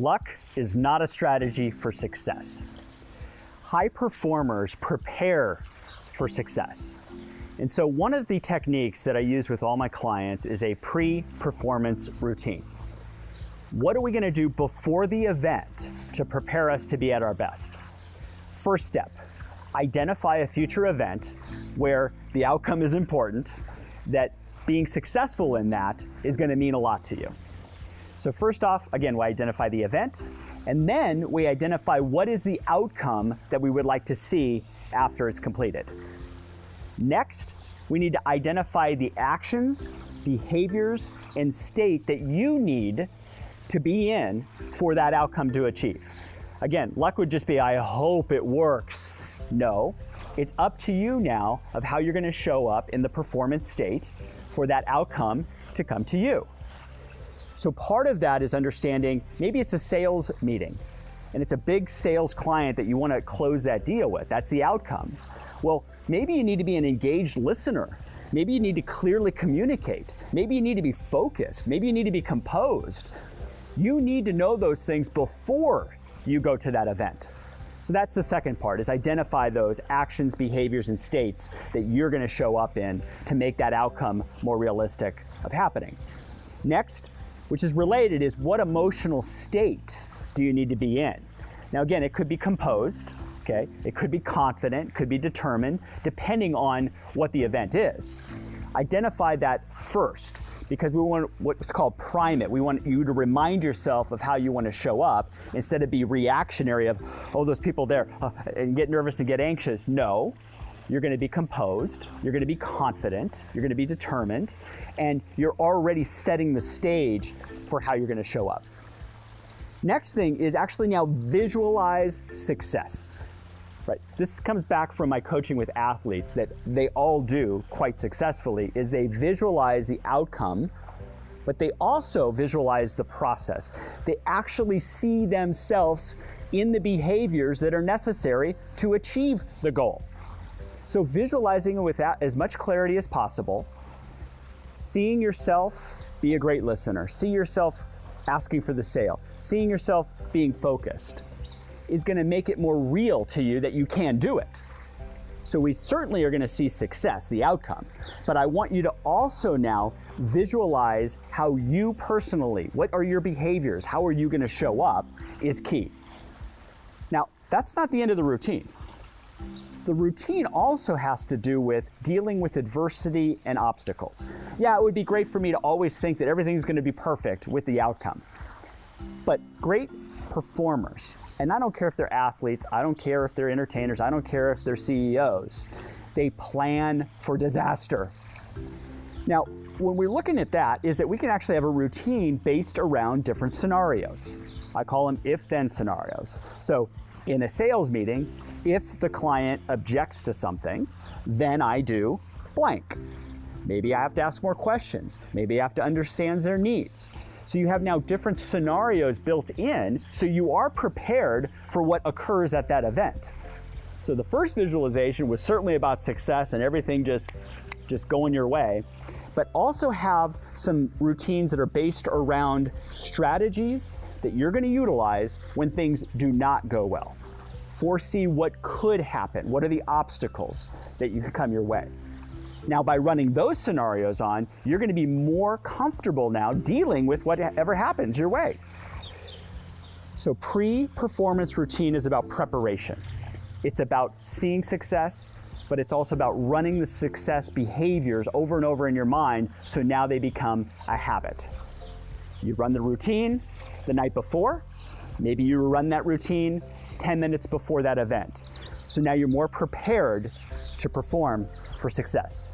Luck is not a strategy for success. High performers prepare for success. And so one of the techniques that I use with all my clients is a pre-performance routine. What are we going to do before the event to prepare us to be at our best? First step, identify a future event where the outcome is important, that being successful in that is going to mean a lot to you. So first off, again, we identify the event, and then we identify what is the outcome that we would like to see after it's completed. Next, we need to identify the actions, behaviors, and state that you need to be in for that outcome to achieve. Again, luck would just be, I hope it works. No, it's up to you now of how you're going to show up in the performance state for that outcome to come to you. So part of that is understanding, maybe it's a sales meeting and it's a big sales client that you want to close that deal with. That's the outcome. Well, maybe you need to be an engaged listener. Maybe you need to clearly communicate. Maybe you need to be focused. Maybe you need to be composed. You need to know those things before you go to that event. So that's the second part, is identify those actions, behaviors, and states that you're going to show up in to make that outcome more realistic of happening. Next, which is related, is what emotional state do you need to be in? Now again, it could be composed, okay? It could be confident, could be determined, depending on what the event is. Identify that first, because we want what's called prime it. We want you to remind yourself of how you want to show up instead of be reactionary of, oh, those people there, and get nervous and get anxious. No, you're going to be composed, you're going to be confident, you're going to be determined, and you're already setting the stage for how you're going to show up. Next thing is actually now visualize success. Right. This comes back from my coaching with athletes that they all do quite successfully, is they visualize the outcome, but they also visualize the process. They actually see themselves in the behaviors that are necessary to achieve the goal. So visualizing it with as much clarity as possible, seeing yourself be a great listener, see yourself asking for the sale, seeing yourself being focused, is going to make it more real to you that you can do it. So we certainly are going to see success, the outcome, but I want you to also now visualize how you personally, what are your behaviors, how are you going to show up, is key. Now, that's not the end of the routine. The routine also has to do with dealing with adversity and obstacles. Yeah, it would be great for me to always think that everything's going to be perfect with the outcome, but great performers, and I don't care if they're athletes, I don't care if they're entertainers, I don't care if they're CEOs, they plan for disaster. Now, when we're looking at that, is that we can actually have a routine based around different scenarios. I call them if-then scenarios. So in a sales meeting, if the client objects to something, then I do blank. Maybe I have to ask more questions. Maybe I have to understand their needs. So you have now different scenarios built in, so you are prepared for what occurs at that event. So the first visualization was certainly about success and everything just going your way, but also have some routines that are based around strategies that you're going to utilize when things do not go well. Foresee what could happen. What are the obstacles that you could come your way? Now, by running those scenarios on, you're going to be more comfortable now dealing with whatever happens your way. So pre-performance routine is about preparation. It's about seeing success, but it's also about running the success behaviors over and over in your mind, so now they become a habit. You run the routine the night before. Maybe you run that routine 10 minutes before that event. So now you're more prepared to perform for success.